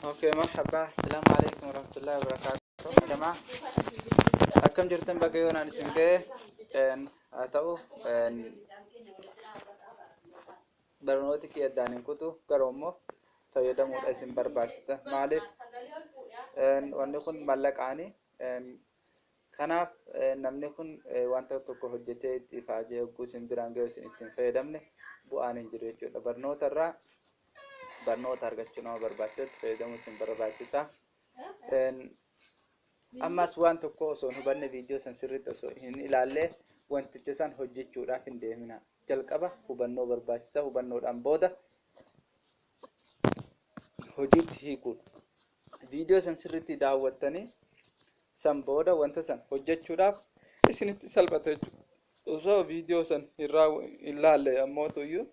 اوكي مرحبا السلام عليكم ورحمة الله وبركاته يا جماعة أكم جرتم بقيونا نسنجي ان أتو ان برنوتك يدانين كتو كرومو فيدمو الاسم برباكسة مالف ان ونكون ملك عني ان kanaaf namni kun wanta tokko hojjetee itti faajee hogguu simbiraan ga'u isin ittiin fayyadamne bu'aan hin jiru jechuudha. Barnoota argachuu nama barbaachisutti fayyadamuun isin barbaachisa. Ammas waan tokko osoo hin hubanne viidiyoo san sirriitti osoo hin ilaalle wanticha san hojjechuudhaaf hin deemina. Jalqaba hubannoo barbaachisa. Hubannoodhaan booda hojiitti hiikuudha. Viidiyoo san sirriitti daawwattanii san booda wanta san hojjechuudhaaf isinitti salphata jechuudha. Osoo viidiyoo san hin laalle ammoo tuyyuu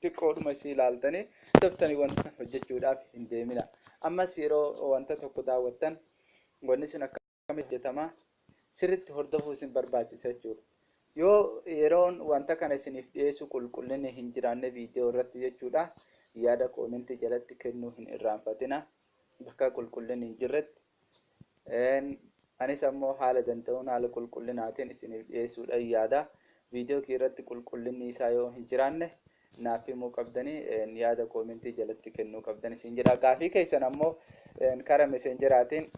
xiqqoodhuma isii ilaaltanii daftanii wanta san hojjechuudhaaf hin deemina. Ammas yeroo wanta tokko daawwattan wanni sun akkamitti hojjetama sirriitti hordofuu isin barbaachisa jechuudha. Yoo yeroon wanta kana isiniif dhiyeessu qulqullinni hin jiraanne viidiyoo irratti jechuudha yaada koomentii jalatti kennuu hin irraanfatina. Bakka qulqullinni hin jirretti anis ammoo haala danda'uun haala qulqullinaatiin isiniif dhiyeessuudha yaada. Viidiyoo kee irratti qulqullinni isaa yoo hin jiraanne naaf himuu qabdanii yaada koomentii jalatti kennuu qabdan isin jedha. Gaafii keessan ammoo karaa meseenjeraatiin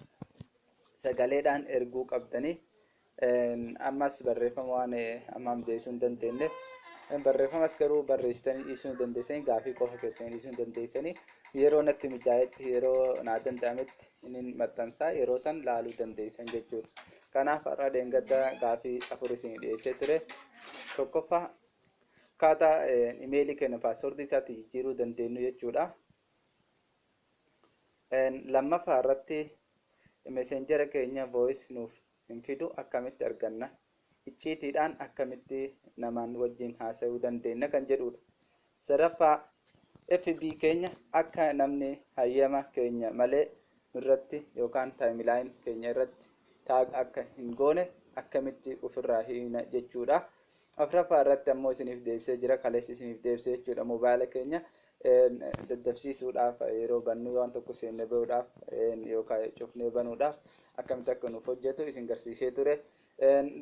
sagaleedhaan erguu qabdanii ammas barreeffama waan ammaam deebisuu hin dandeenyeef barreeffamas garuu barreessitanii dhiisuu hin dandeessanii gaafii qofa keessanii dhiisuu hin dandeessanii yeroo natti mijaa'etti yeroo naa danda'ametti inni maxxansaa yeroo san laaluu dandeessan jechuudha. Kanaaf har'a dheengadda gaafii afur isin dhiyeessee ture. Tokkoffaa akkaataa imeelii keenya paaswordii isaatti jijjiiruu dandeenyu jechuudha. Lammaffaa irratti meseenjera keenya voice nuuf hin fidu akkamitti arganna? Icciitiidhaan akkamitti namaan wajjin haasa'uu dandeenya kan jedhudha. Sadaffaa FB keenya akka namni hayyama keenya malee irratti yookaan taayimilaayin keenya irratti taag akka hin goone akkamitti ofirraa hiina jechuudha. Afuraffaa irratti ammoo isiniif deebisee jira kaleessa isiniif deebisee jechuudha. Moobaayila keenya daddabsiisuudhaaf yeroo bannu waan tokko seennee bahuudhaaf yookaan cufnee banuudhaaf akkamitti akka nuuf hojjetu isin garsiisee ture.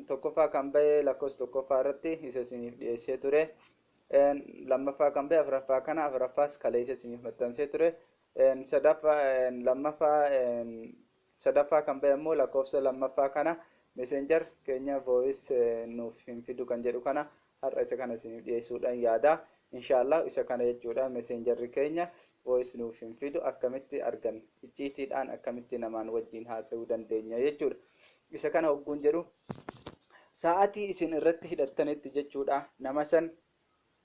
Tokkoffaa kan bahe lakkoofsa tokkoffaa irratti isa isiniif dhiyeessee ture. Lammaffaa kan bahe afuraffaa kana afuraffaas kaleessa isiniif maxxansee ture. Sadaffaa kan bahe ammoo lakkoofsa lammaffaa kana meseenjar keenya voice nuuf hin fidu kan jedhu kana har'a isa kana isiniif dhiyeessuudhaan yaada. Inshallah isa kana jechuudha meseenjarri keenya voice nuuf hin fidu akkamitti arganna icciitiidhaan akkamitti namaan wajjin haasa'uu dandeenya jechuudha. Isa kana hogguun jedhu sa'aatii isin irratti hidhattanitti jechuudha. Nama san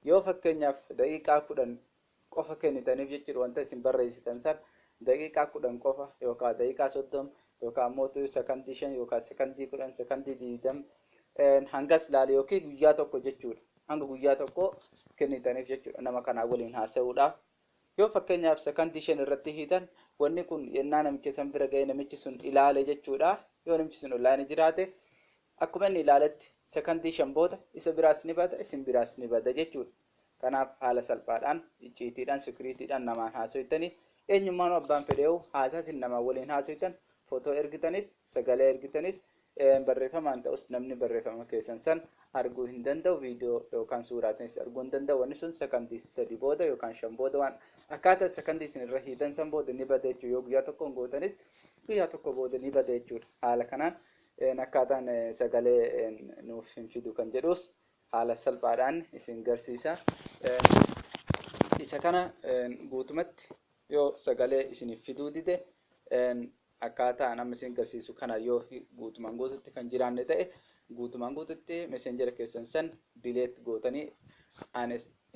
yoo fakkeenyaaf daqiiqaa 10 qofa kennitaniif jechuudha wanta isin barreessitan san daqiiqaa 10 qofa yookaan daqiiqaa 30 yookaan ammoo sekondii 5 yookaan sekondii 10 sekondii 20 hangas laale yookiin guyyaa tokko jechuudha. Hanga guyyaa tokko kennitaniif jechuudha nama kanaa waliin haasa'uudhaaf. Yoo fakkeenyaaf sekondii 5 irratti hiitan wanni kun yennaa namicha san bira ga'ee namichi sun ilaale jechuudha. Yoo namichi sun online jiraate akkuma inni ilaaletti sekondii 5 booda isa biraas ni bada isin biraas ni bada jechuudha. Kanaaf haala salphaadhaan icciitiidhaan sikiriitiidhaan namaan haasa'itanii eenyummaan abbaan fedhee'u haasasin namaan waliin haasa'tan footoo ergitanis sagalee ergitanis barreeffamaan ta'us namni barreeffama keessan san arguu hin danda'u viidiyoo yookaan suuraa sanis arguu hin danda'u. Wanni sun sekondii 3 booda yookaan 5 booda waan akkaataa sekondii isin irra hiitan san booda ni bada jechuudha. Yoo guyyaa tokkoon gootanis guyyaa tokko booda ni bada jechuudha. Haala kanaan akkaataan sagalee nuuf hin fidu kan jedhus haala salphaadhaan isin garsiisa. Isa kana guutumatti yoo sagalee isiniif fiduu dide akkaataa nama isin garsiisu kana yoo guutumaan guututti kan jiraanne ta'e guutumaan guututti meseenjera keessan san delete gootanii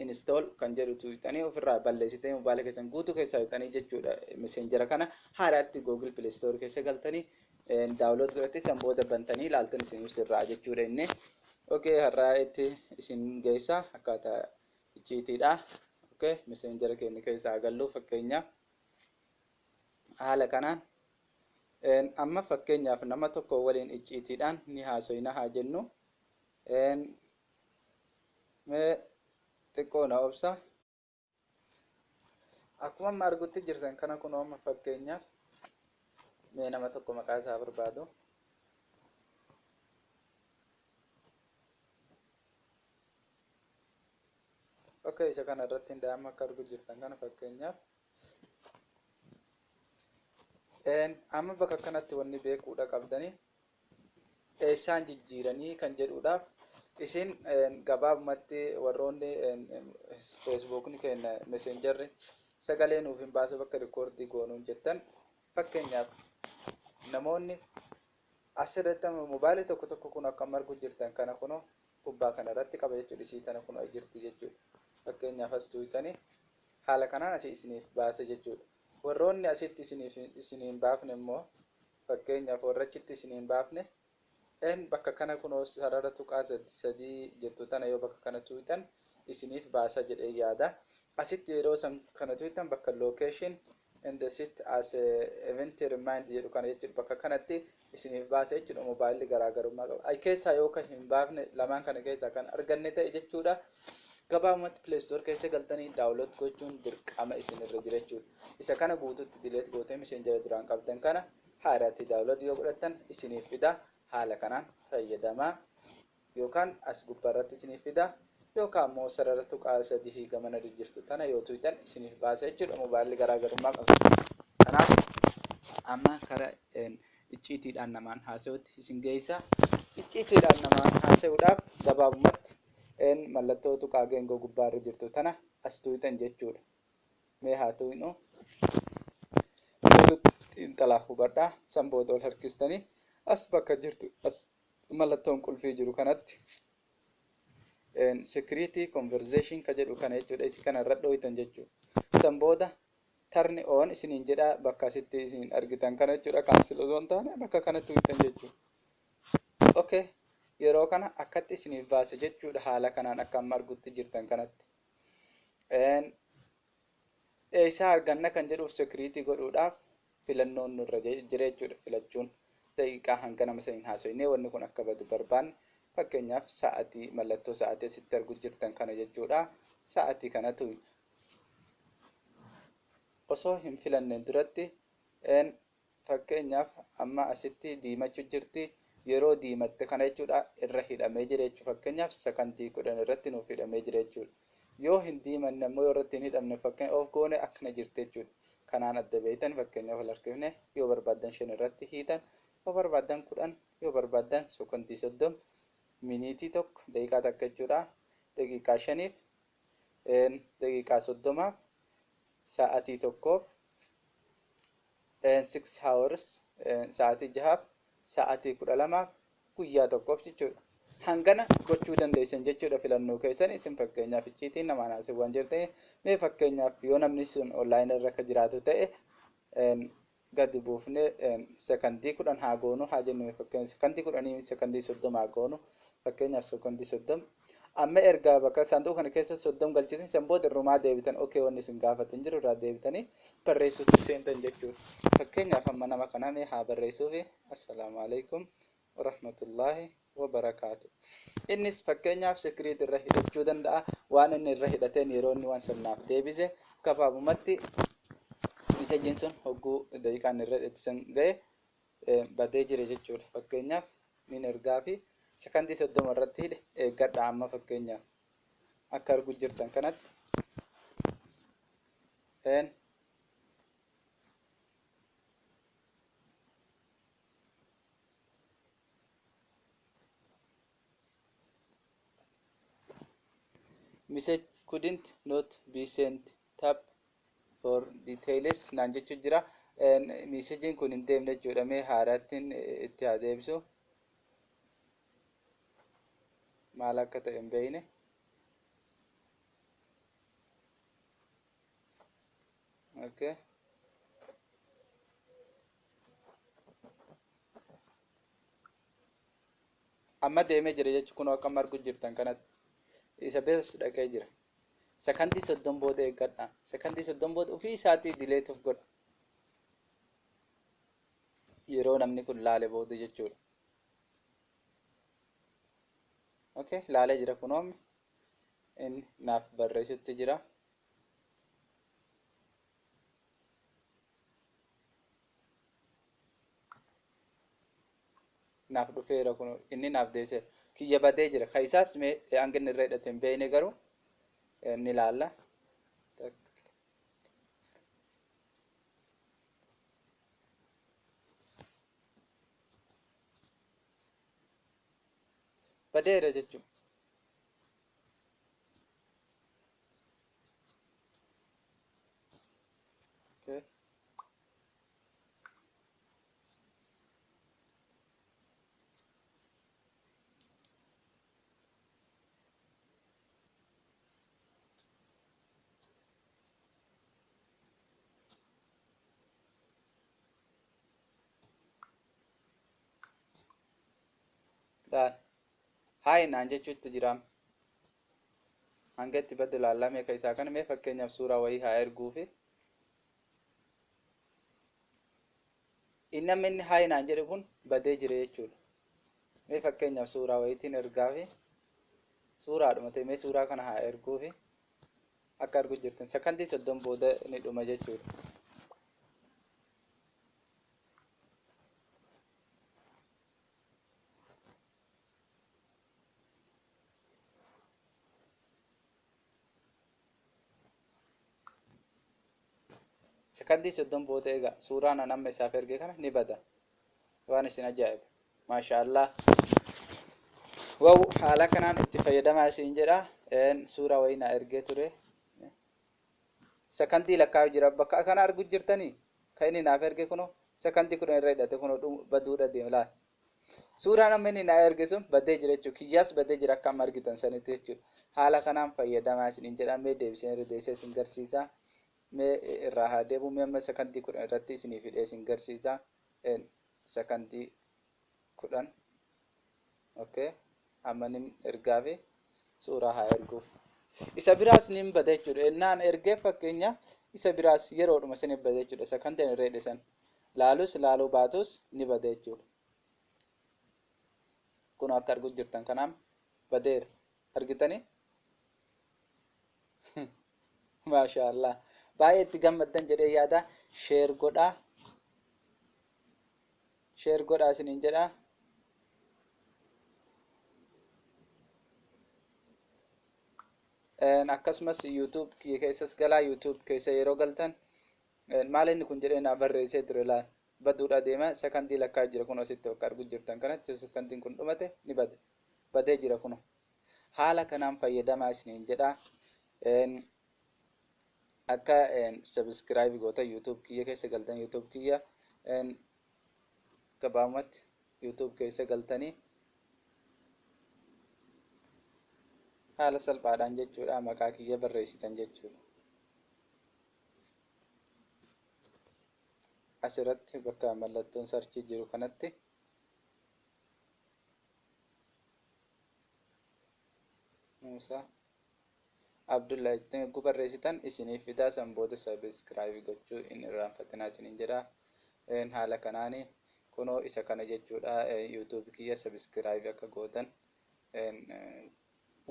uninstall kan jedhu tuutanii ofirraa balleessitanii moobaayila keessan guutuu keessaa tuutanii jechuudha. Meseenjera kana haaraatti Google Play Store keessa galtanii daawunlood godhattanii san booda bantanii ilaaltan isin sirraa jechuudha inni. Okay har'aa itti isin geessa akkaataa icciitiidha. Okay meseenjera keenya keessaa gallu fakkeenya haala kanaan amma fakkeenyaaf nama tokko waliin icciitiidhaan ni haasofna haa jennu. Mee xiqqoo na obsa. akkuma amma argutti jirtan kana kunoo amma fakkeenyaaf mee nama tokko maqaa isaa barbaadu. Okay, isa kana irratti hundaa'ee akka arguu jirtan kana fakkeenyaaf amma bakka kanatti wanni beekuudha qabdanii eessaan jijjiiranii kan jedhuudhaaf isin gabaabumatti warroonni feesbuukni kenna messengerri sagalee nuuf hin baasu bakka rikoordii goonuun jettan fakkeenyaaf namoonni asirratti mobaayilii tokko tokko kun akka margu jirtan kana kunoo gubbaa kana irratti qaba jechuudha. Isii tana kun jirti jechuudha. Fakkeenyaaf as tuutanii haala kanaan asii isiniif baase jechuudha. Warroonni asitti isiniin baafne immoo fakkeenyaaf warra achitti isiniin baafne bakka kana kunoo sarara tuqaa sadii jirtu tana yoo bakka kana tuutan isiniif baasa jedhee yaada. Asitti yeroo san kana tuutan bakka location and the sit as event remind jedhu kana jechuudha. Bakka kanatti isiniif baasa jechuudha. Mobaayilli garaagarummaa qaba. Keessaa yoo kan hin baafne lamaan kana keessaa kan arganne ta'e jechuudha. Gabaabumatti Play Store keessa galtanii daawunlood gochuun dirqama isinirra jira jechuudha. Isa kana guutuutti dileet gootee messenjera duraan qabdan kana haaraatti daawunlood yoo godhattan isiniif fida. Haala kanaan fayyadamaa yookaan as gubbaarratti isiniif fida yookaan immoo sarara tuqaa sadii gamana jirtu tana yoo tuutan isiniif baasa jechuudha. Mobaayilli garaagarummaa qaba. Kanaaf amma karaa icciitiidhaan namaan haasa'utti isin geessa. Icciitiidhaan namaan haasa'uudhaaf gabaabumatti mallattoo tuqaa geengoo gubbaarra jirtu tana as tuutan jechuudha. Mee haa tu'inu sirriitti xiinxalaa hubadhaa sanboota ol harkistanii as bakka jirtu as mallattoon qulfii jiru kanatti security conversation ka jedhu kana jechuudha. Isi kana irra dhooytan jechuudha. Sanbooda turn on isiniin jedhaa bakka asitti isin argitan kana jechuudha. Cancel osoo hin taane bakka kanatti tuutan jechuudha. Okay, yeroo kana akkatti isiniif baase jechuudha. Haala kanaan akka amma argutti jirtan kanatti isaa arganna kan jedhuuf security godhuudhaaf filannoon nurra jira jechuudha. Filachuun daqiiqaa hanga nama saniin haasofnee wanni kun akka badu barbaanne fakkeenyaaf sa'atii mallattoo sa'atii asitti arguu jirtan kana jechuudha. Sa'atii kanatu osoo hin filanneen duratti fakkeenyaaf amma asitti diimachuu jirti. Yeroo diimatte kana jechuudha irra hidhamee jira jechuudha. Fakkeenyaaf sekondii 10 irratti nuuf hidhamee jira jechuudha. Yoo hin diimanne immoo yoo irratti hin hidhamne fakkeenyaaf of goone akkana jirti jechuudha. Kanaan adda beeytan fakkeenyaaf wal harkifne yoo barbaadan 5 irratti hiitan yoo barbaadan 10 yoo barbaadan sekondii 30 miniitii tokko daqiiqaa takka jechuudha. Daqiiqaa 5f daqiiqaa 30f sa'atii tokkoof 6 hours sa'atii 6f sa'atii 12f guyyaa tokkoof jechuudha. Hangana gochuu dandeessan jechuudha filannoo keessan. Isin fakkeenyaaf icciitiin namaan haasawwan jirtanii mee fakkeenyaaf yoo namni sun online irra ka jiraatu ta'e gadi buufne sekondii 10 haa goonu haa jennu. Fakkeenyaaf sekondii 10 sekondii 30 haa goonu. Fakkeenyaaf sekondii 30 amma erga bakka saanduqa kana keessa 30 galchitan san booda irrumaa deebitan okay wanni isin gaafatan jiru irraa deebitanii barreessuutti seentan jechuudha. Fakkeenyaaf amma nama kana mee haa barreessuufi assalaamu alaykum warahmatullaahi wabarakaatu. Innis fakkeenyaaf security irra hidhachuu danda'a. Waan inni irra hidhateen yeroo inni waan sannaaf deebise gabaabumatti miseejiin sun hogguu daqiiqaan irra hidhatisan ga'e badee jira jechuudha. Fakkeenyaaf min ergaa fi sekondii 30 irratti hidhe eeggadha. Amma fakkeenyaaf akka arguu jirtan kanatti message couldn't not be sent tap for details naan jechuun jira. Messaging kun hin deemne jechuudha. Mee haaraattiin itti haa deebisu maal akka ta'e hin beekne. Okay. Amma deemee jira jechuun kun akka margu jirtan kanatti isa bees dhaqee jira. Sekondii 30 booda eeggadha. Sekondii 30 booda ofii isaatii dileet of godha. Yeroo namni kun laale booda jechuudha. Okay, laalee jira kunoomni inni naaf barreessutti jira. naaf dhufeera kun inni naaf deese kiyya badee jira kaisaas mee hanga inni irra hidhate hin beekne garuu ni laalla badeera jechuudha. Laal hayi naan jechuutti jiraam hanga itti baddu laallamee ka isaa kana mee fakkeenyaaf suuraa wayii haa erguufi innamni inni hayi naan jedhe kun badee jire jechuudha. Mee fakkeenyaaf suuraa wayiitiin ergaafi suuraadhuma ta'e mee suuraa kana haa erguufi akka argu jirtan sakandii 30 booda ni dhuma jechuudha. Sakandii 30 booda egaa suuraan an amma isaaf erge kana ni bada waan isin ajaa'iba maashaallah. Wow haala kanaan itti fayyadamaa isin jedha. Suuraa wayii na ergee ture sakandii lakkaa'u jira bakka kana argu jirtanii kan inni naaf erge kuno sakandii 10 irra hidhate kuno baduudha deema laal suuraan amma inni na erge sun badee jira jechuudha. Kiyyaas badee jira akka amma argitan sanitti jechuudha. Haala kanaan fayyadamaa isin jedha. Mee deebisee irra deebisee isin garsiisa. Mee irraa haa deebi'u mee amma sakandii 10 irratti isinii fidee isin garsiisa. Sakandii 10 okay amma nin ergaafi suuraa haa erguuf isa biraas nin bada jechuudha. Ennaan ergee fakkeenya isa biraas yeroodhuma isin bada jechuudha. Sakandii irra hidhesan laalus laaluu baatus ni bada jechuudha. Kun akka argu jirtan kanaan badeera argitanii maashaallah baay'ee itti gammaddan jedhee yaada. Sheer godhaa isiniin jedha. Akkasumas YouTube keessas galaa YouTube keessa yeroo galtan maal inni kun jedhee naa barreessee ture laal baduudha deema sakandii lakkaa jira kun asitti akka argu jirtan kanatti sakandiin kun dhumate ni badee jira kun haala kanaan fayyadamaa isiniin jedha. Akka subscribe goota YouTube kiyya keessa galtan YouTube kiyya gabaabumatti YouTube keessa galtanii haala salphaadhaan jechuudha maqaa kiyya barreessitan jechuudha. Asirratti bakka mallattoon sarchii jiru kanatti Musa Abdullahi jettanii yoo barreessitan isiniif fidaa san booda subscribe gochuu hin irraanfatinaa isiniin jedha. Haala kanaani kunoo isa kana jechuudha. YouTube kiyya subscribe akka gootan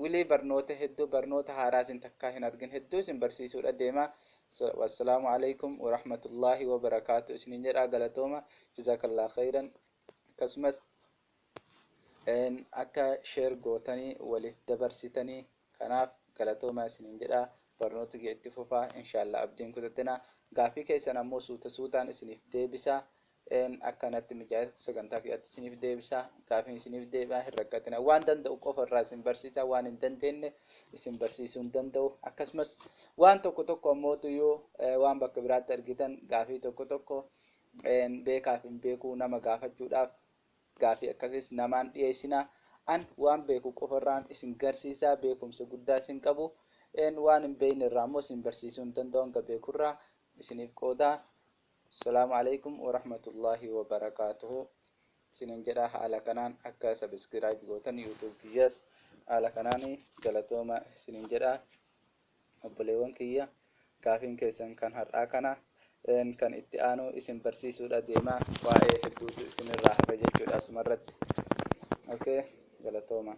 wilii barnoota hedduu barnoota haaraa isin takkaa hin argin hedduu isin barsiisuudha deema. Wassalaamu alaikum wa rahmatullahi wa barakaatu isiniin jedha. Galatooma jazakallah khairan. Akkasumas akka sheer gootanii waliif dabarsitanii kanaaf galatooma isiniin jedha. Barnoota kee itti fufaa inshallah abdiin kutatina. Gaafii keessan ammoo suutaan isiniif deebisa. Akkanatti mijaa'ina sagantaa kiyyaatti isiniif deebisa. Gaafiin isiniif deebi'a hin rakkatina. Waan danda'u qofa irraa isin barsiisa. Waan hin dandeenye isin barsiisuu hin danda'u. Akkasumas waan tokko ammootu yoo waan bakka biraatti argitan gaafii tokko beekaaf hin beekuu nama gaafachuudhaaf gaafii akkasiis namaan dhiyeessina. An waan beeku qofa irraan isin garsiisa. Beekumsa guddaa isin qabu. Waan hin beekne irraa ammoo isin barsiisuu hin danda'u. Hanga beekurraa isiniif qooda. Assalamu alaikum wa rahmatullahi wa barakatuhu. Isiniin jedha haala kanaan akka subscribe gootan YouTube kiyyas haala kanaani galatooma isiniin jedha. Obboleewwan kiyya gaafiin keessan kan har'aa kana kan itti aanu isin barsiisuudha deema. Waa'ee hedduutu isinirraa hafe jechuudha asumarratti. Okay, galatooma.